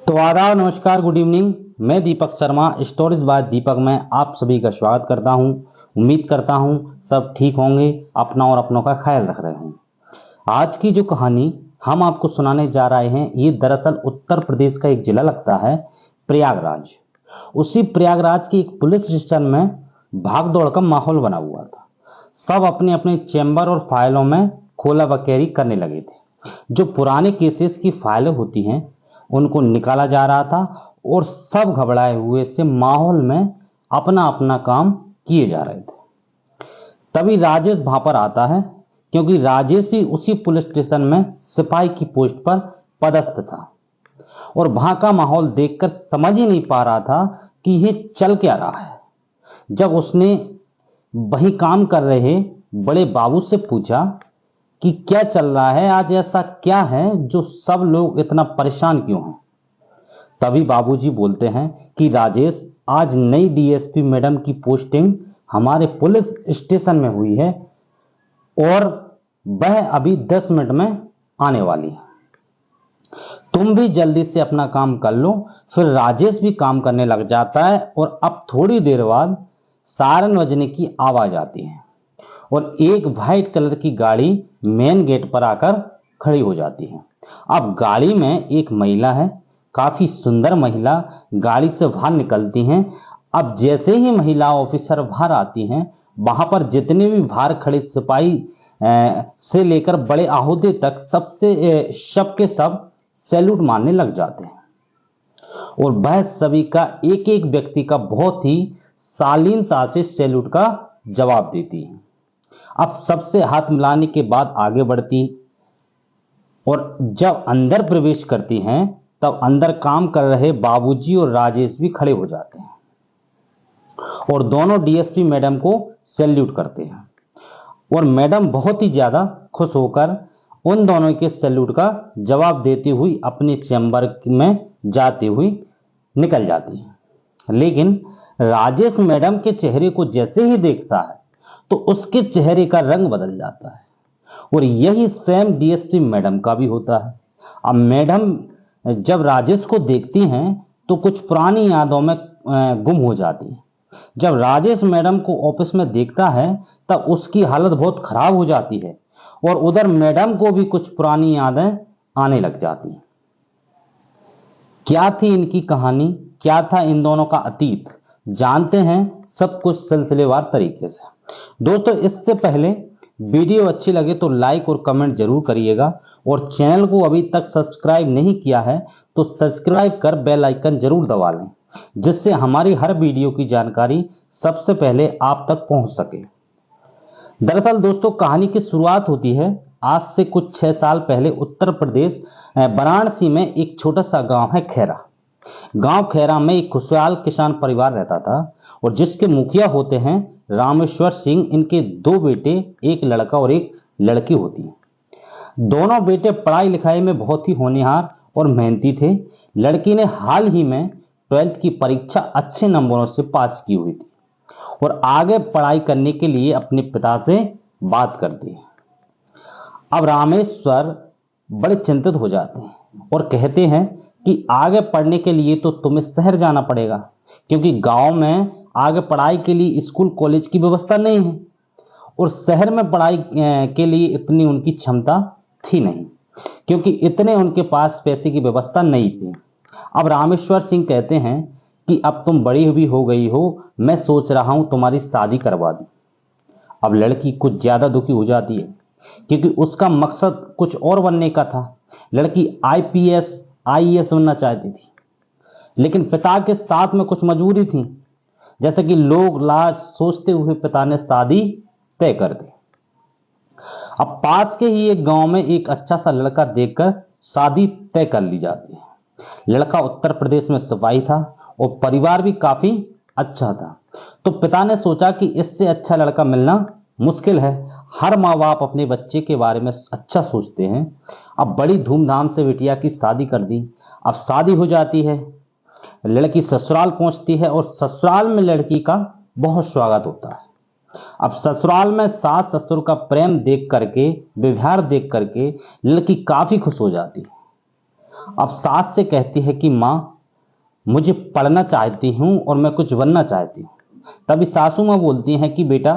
तो आदाब, नमस्कार, गुड इवनिंग। मैं दीपक शर्मा स्टोरीज बाय दीपक में आप सभी का स्वागत करता हूं। उम्मीद करता हूं सब ठीक होंगे, अपना और अपनों का ख्याल रख रहे होंगे। आज की जो कहानी हम आपको सुनाने जा रहे हैं, ये दरअसल उत्तर प्रदेश का एक जिला लगता है, प्रयागराज। उसी प्रयागराज की एक पुलिस स्टेशन में भाग दौड़ का माहौल बना हुआ था। सब अपने अपने चैम्बर और फाइलों में खोला बखेरी करने लगे थे। जो पुराने केसेस की फाइलें होती हैं उनको निकाला जा रहा था और सब घबराए हुए से माहौल में अपना अपना काम किए जा रहे थे। तभी राजेश वहां पर आता है, क्योंकि राजेश भी उसी पुलिस स्टेशन में सिपाही की पोस्ट पर पदस्थ था और वहां का माहौल देखकर समझ ही नहीं पा रहा था कि ये चल क्या रहा है। जब उसने वही काम कर रहे बड़े बाबू से पूछा कि क्या चल रहा है, आज ऐसा क्या है जो सब लोग इतना परेशान क्यों हैं। तभी बाबूजी बोलते हैं कि राजेश, आज नई डीएसपी मैडम की पोस्टिंग हमारे पुलिस स्टेशन में हुई है और वह अभी 10 मिनट में आने वाली है। तुम भी जल्दी से अपना काम कर लो। फिर राजेश भी काम करने लग जाता है और अब थोड़ी देर बाद सायरन बजने की आवाज आती है और एक वाइट कलर की गाड़ी मेन गेट पर आकर खड़ी हो जाती है। अब गाड़ी में एक महिला है, काफी सुंदर महिला गाड़ी से बाहर निकलती हैं। अब जैसे ही महिला ऑफिसर बाहर आती हैं, वहां पर जितने भी बाहर खड़े सिपाही से लेकर बड़े आहुदे तक सब के सब सैल्यूट मारने लग जाते हैं और वह सभी का एक एक व्यक्ति का बहुत ही शालीनता से सैल्यूट का जवाब देती है। अब सबसे हाथ मिलाने के बाद आगे बढ़ती और जब अंदर प्रवेश करती हैं तब अंदर काम कर रहे बाबूजी और राजेश भी खड़े हो जाते हैं और दोनों डीएसपी मैडम को सैल्यूट करते हैं और मैडम बहुत ही ज्यादा खुश होकर उन दोनों के सैल्यूट का जवाब देती हुई अपने चैम्बर में जाती हुई निकल जाती है। लेकिन राजेश मैडम के चेहरे को जैसे ही देखता है तो उसके चेहरे का रंग बदल जाता है और यही सेम डीएसपी मैडम का भी होता है। अब मैडम जब राजेश को देखती हैं तो कुछ पुरानी यादों में गुम हो जाती है। जब राजेश मैडम को ऑफिस में देखता है तब उसकी हालत बहुत खराब हो जाती है और उधर मैडम को भी कुछ पुरानी यादें आने लग जाती हैं। क्या थी इनकी कहानी, क्या था इन दोनों का अतीत, जानते हैं सब कुछ सिलसिलेवार तरीके से। दोस्तों, इससे पहले वीडियो अच्छी लगे तो लाइक और कमेंट जरूर करिएगा और चैनल को अभी तक सब्सक्राइब नहीं किया है तो सब्सक्राइब कर बेल आइकन जरूर दबा लें, जिससे हमारी हर वीडियो की जानकारी सबसे पहले आप तक पहुंच सके। दरअसल दोस्तों, कहानी की शुरुआत होती है आज से कुछ 6 साल पहले उत्तर प्रदेश वाराणसी में एक छोटा सा गांव है खैरा। गांव खैरा में एक खुशहाल किसान परिवार रहता था और जिसके मुखिया होते हैं रामेश्वर सिंह। इनके 2 बेटे, एक लड़का और एक लड़की होती है। दोनों बेटे पढ़ाई लिखाई में बहुत ही होनहार और मेहनती थे। लड़की ने हाल ही में 12th की परीक्षा अच्छे नंबरों से पास की हुई थी और आगे पढ़ाई करने के लिए अपने पिता से बात करती है। अब रामेश्वर बड़े चिंतित हो जाते हैं और कहते हैं कि आगे पढ़ने के लिए तो तुम्हें शहर जाना पड़ेगा, क्योंकि गांव में आगे पढ़ाई के लिए स्कूल कॉलेज की व्यवस्था नहीं है और शहर में पढ़ाई के लिए इतनी उनकी क्षमता थी नहीं, क्योंकि इतने उनके पास पैसे की व्यवस्था नहीं थी। अब रामेश्वर सिंह कहते हैं कि अब तुम बड़ी भी हो गई हो, मैं सोच रहा हूं तुम्हारी शादी करवा दूं। अब लड़की कुछ ज्यादा दुखी हो जाती है, क्योंकि उसका मकसद कुछ और बनने का था। लड़की आईपीएस आईएएस बनना चाहती थी, लेकिन पिता के साथ में कुछ मजबूरी थी, जैसे कि लोग लाज सोचते हुए पिता ने शादी तय कर दी। अब पास के ही एक गांव में एक अच्छा सा लड़का देखकर शादी तय कर ली जाती है। लड़का उत्तर प्रदेश में सिपाही था और परिवार भी काफी अच्छा था, तो पिता ने सोचा कि इससे अच्छा लड़का मिलना मुश्किल है। हर माँ बाप अपने बच्चे के बारे में अच्छा सोचते हैं। अब बड़ी धूमधाम से बिटिया की शादी कर दी। अब शादी हो जाती है, लड़की ससुराल पहुंचती है और ससुराल में लड़की का बहुत स्वागत होता है। अब ससुराल में सास ससुर का प्रेम देख करके, व्यवहार देख करके लड़की काफी खुश हो जाती है। अब सास से कहती है कि माँ, मुझे पढ़ना चाहती हूँ और मैं कुछ बनना चाहती हूँ। तभी सासू माँ बोलती हैं कि बेटा,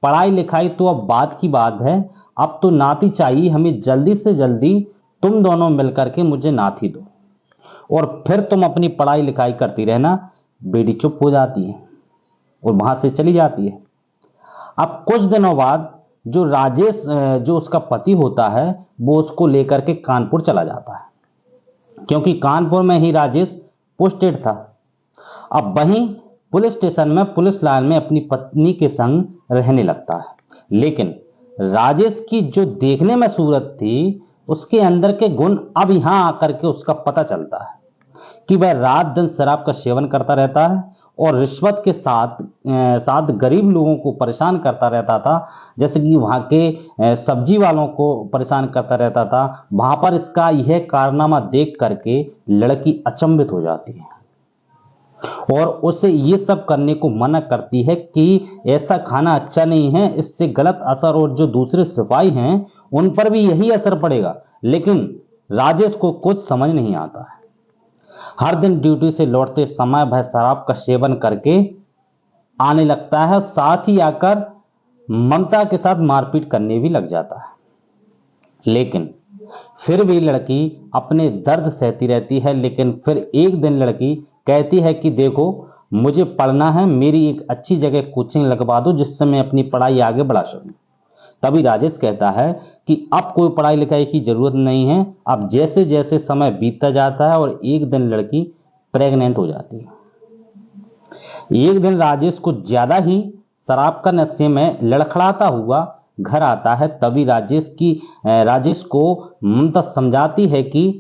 पढ़ाई लिखाई तो अब बात की बात है, अब तो नाती चाहिए हमें, जल्दी से जल्दी तुम दोनों मिलकर के मुझे नाती दो और फिर तुम अपनी पढ़ाई लिखाई करती रहना। बेटी चुप हो जाती है और वहां से चली जाती है। अब कुछ दिनों बाद जो राजेश जो उसका पति होता है वो उसको लेकर के कानपुर चला जाता है, क्योंकि कानपुर में ही राजेश पोस्टेड था। अब वहीं पुलिस स्टेशन में पुलिस लाइन में अपनी पत्नी के संग रहने लगता है। लेकिन राजेश की जो देखने में सूरत थी, उसके अंदर के गुण अब यहां आकर के उसका पता चलता है कि वह रात दिन शराब का सेवन करता रहता है और रिश्वत के साथ गरीब लोगों को परेशान करता रहता था। जैसे कि वहां के सब्जी वालों को परेशान करता रहता था। वहां पर इसका यह कारनामा देख करके लड़की अचंभित हो जाती है और उसे ये सब करने को मना करती है कि ऐसा खाना अच्छा नहीं है, इससे गलत असर, और जो दूसरे सिपाही हैं उन पर भी यही असर पड़ेगा। लेकिन राजेश को कुछ समझ नहीं आता है। हर दिन ड्यूटी से लौटते समय वह शराब का सेवन करके आने लगता है, साथ ही आकर ममता के साथ मारपीट करने भी लग जाता है। लेकिन फिर भी लड़की अपने दर्द सहती रहती है। लेकिन फिर एक दिन लड़की कहती है कि देखो, मुझे पढ़ना है, मेरी एक अच्छी जगह कोचिंग लगवा दो जिससे मैं अपनी पढ़ाई आगे बढ़ा सकूं। तभी राजेश कहता है कि अब कोई पढ़ाई लिखाई की जरूरत नहीं है। अब जैसे जैसे समय बीतता जाता है और एक दिन लड़की प्रेग्नेंट हो जाती है। एक दिन राजेश को ज्यादा ही शराब का नशे में लड़खड़ाता हुआ घर आता है। तभी राजेश को ममता समझाती है कि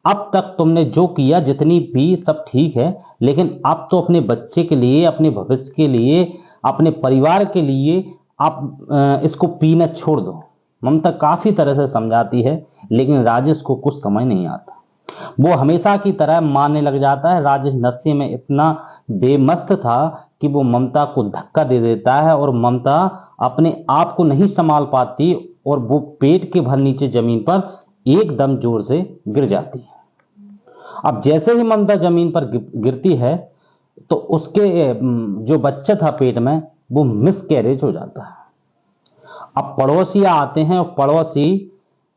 अब तक तुमने जो किया, जितनी भी, सब ठीक है, लेकिन अब तो अपने बच्चे के लिए, अपने भविष्य के लिए, अपने परिवार के लिए आप इसको पीना छोड़ दो। ममता काफी तरह से समझाती है, लेकिन राजेश को कुछ समझ नहीं आता। वो हमेशा की तरह मारने लग जाता है। राजेश नशे में इतना बेमस्त था कि वो ममता को धक्का दे देता है और ममता अपने आप को नहीं संभाल पाती और वो पेट के भर नीचे जमीन पर एकदम जोर से गिर जाती है। अब जैसे ही ममता जमीन पर गिरती है तो उसके जो बच्चा था पेट में, वो मिसकैरेज हो जाता है। अब पड़ोसी आते हैं और पड़ोसी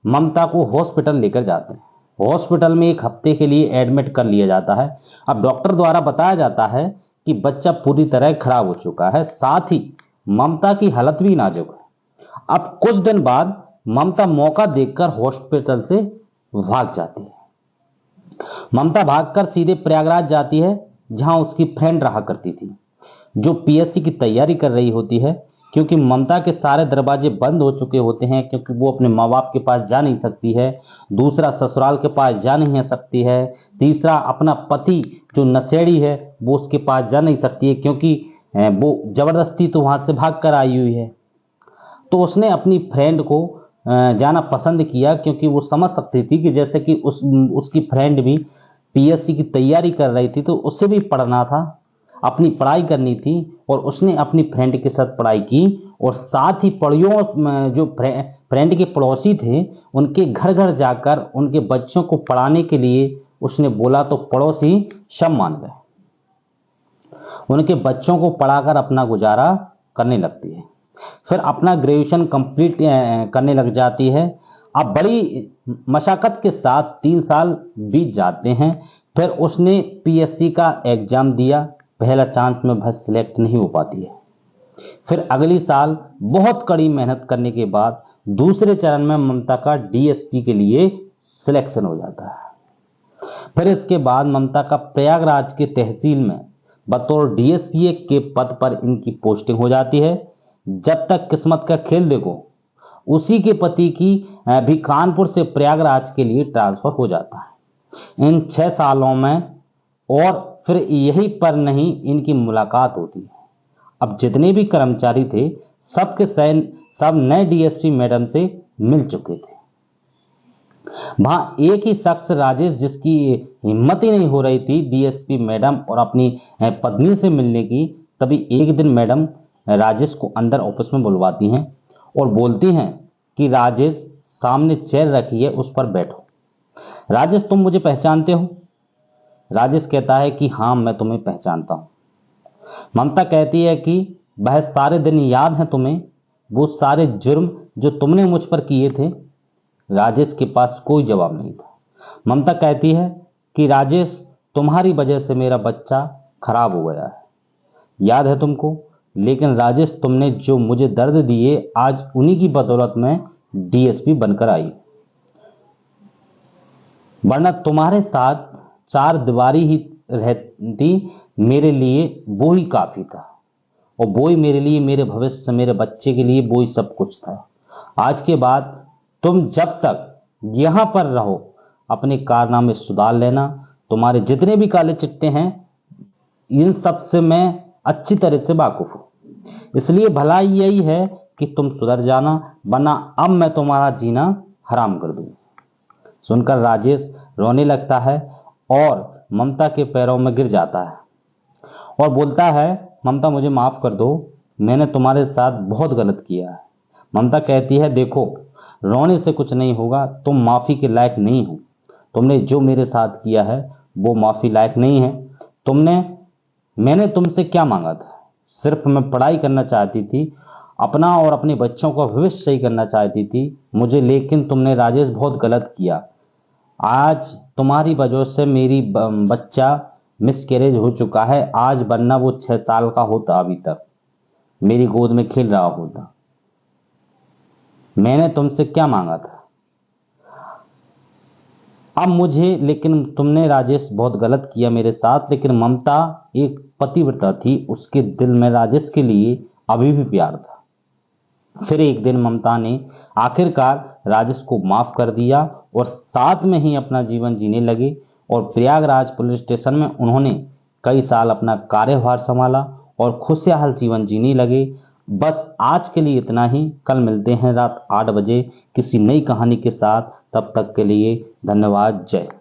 ममता को हॉस्पिटल लेकर जाते हैं। हॉस्पिटल में एक हफ्ते के लिए एडमिट कर लिया जाता है। अब डॉक्टर द्वारा बताया जाता है कि बच्चा पूरी तरह खराब हो चुका है, साथ ही ममता की हालत भी नाजुक है। अब कुछ दिन बाद ममता मौका देखकर हॉस्पिटल से भाग जाती है। ममता भागकर सीधे प्रयागराज जाती है, जहां उसकी फ्रेंड रहा करती थी, जो पीएससी की तैयारी कर रही होती है। क्योंकि ममता के सारे दरवाजे बंद हो चुके होते हैं, क्योंकि वो अपने माँ बाप के पास जा नहीं सकती है, दूसरा ससुराल के पास जा नहीं सकती है, तीसरा अपना पति जो नशेड़ी है वो उसके पास जा नहीं सकती है, क्योंकि वो जबरदस्ती तो वहां से भाग कर आई हुई है। तो उसने अपनी फ्रेंड को जाना पसंद किया, क्योंकि वो समझ सकती थी कि जैसे कि उसकी फ्रेंड भी पीएससी की तैयारी कर रही थी, तो उसे भी पढ़ना था, अपनी पढ़ाई करनी थी, और उसने अपनी फ्रेंड के साथ पढ़ाई की। और साथ ही जो फ्रेंड के पड़ोसी थे उनके घर घर जाकर उनके बच्चों को पढ़ाने के लिए उसने बोला, तो पड़ोसी सब मान गए। उनके बच्चों को पढ़ाकर अपना गुजारा करने लगती है। फिर अपना ग्रेजुएशन कंप्लीट करने लग जाती है। अब बड़ी मशक्कत के साथ 3 साल बीत जाते हैं। फिर उसने पीएससी का एग्जाम दिया, पहला चांस में वह सिलेक्ट नहीं हो पाती है। फिर अगली साल बहुत कड़ी मेहनत करने के बाद दूसरे चरण में ममता का डीएसपी के लिए सिलेक्शन हो जाता है। फिर इसके बाद ममता का प्रयागराज के तहसील में बतौर डीएसपी के पद पर इनकी पोस्टिंग हो जाती है। जब तक किस्मत का खेल देखो, उसी के पति की भी कानपुर से प्रयागराज के लिए ट्रांसफर हो जाता है। इन 6 सालों में और फिर यहीं पर नहीं इनकी मुलाकात होती है। अब जितने भी कर्मचारी थे सब नए डीएसपी मैडम से मिल चुके थे। वहां एक ही शख्स राजेश, जिसकी हिम्मत ही नहीं हो रही थी डीएसपी मैडम और अपनी पत्नी से मिलने की। तभी एक दिन मैडम राजेश को अंदर ऑफिस में बुलवाती हैं और बोलती हैं कि राजेश, सामने चेयर रखी है, उस पर बैठो। राजेश तुम मुझे पहचानते हो? राजेश कहता है कि हाँ मैं तुम्हें पहचानता हूं। ममता कहती है कि वह सारे दिन याद है तुम्हें, वो सारे जुर्म जो तुमने मुझ पर किए थे? राजेश के पास कोई जवाब नहीं था। ममता कहती है कि राजेश तुम्हारी वजह से मेरा बच्चा खराब हो गया है, याद है तुमको? लेकिन राजेश तुमने जो मुझे दर्द दिए आज उन्हीं की बदौलत मैं डीएसपी बनकर आई, वरना तुम्हारे साथ चार दीवारी ही रहती मेरे लिए वो ही काफी था, और वो ही मेरे लिए, मेरे भविष्य, मेरे बच्चे के लिए वो ही सब कुछ था। आज के बाद तुम जब तक यहां पर रहो अपने कारनामे सुधार लेना। तुम्हारे जितने भी काले चिट्टे हैं इन सब से मैं अच्छी तरह से वाकिफ हूं, इसलिए भलाई यही है कि तुम सुधर जाना, वरना अब मैं तुम्हारा जीना हराम कर दूं। सुनकर राजेश रोने लगता है और ममता के पैरों में गिर जाता है और बोलता है, ममता मुझे माफ कर दो, मैंने तुम्हारे साथ बहुत गलत किया है। ममता कहती है, देखो रोने से कुछ नहीं होगा, तुम माफी के लायक नहीं हो। तुमने जो मेरे साथ किया है वो माफी लायक नहीं है। मैंने तुमसे क्या मांगा था? सिर्फ मैं पढ़ाई करना चाहती थी, अपना और अपने बच्चों का भविष्य सही करना चाहती थी मुझे, लेकिन तुमने राजेश बहुत गलत किया। आज तुम्हारी वजह से मेरी बच्चा मिसकैरेज हो चुका है आज, वरना वो 6 साल का होता अभी तक मेरी गोद में खेल रहा होता। मैंने तुमसे क्या मांगा था? अब मुझे, लेकिन तुमने राजेश बहुत गलत किया मेरे साथ, लेकिन ममता एक पतिव्रता थी, उसके दिल में राजेश के लिए अभी भी प्यार था। फिर एक दिन ममता ने आखिरकार राजेश को माफ कर दिया और साथ में ही अपना जीवन जीने लगे, और प्रयागराज पुलिस स्टेशन में उन्होंने कई साल अपना कार्यभार संभाला और खुशहाल जीवन जीने लगे। बस आज के लिए इतना ही। कल मिलते हैं रात 8 बजे किसी नई कहानी के साथ। तब तक के लिए धन्यवाद। जय हिंद।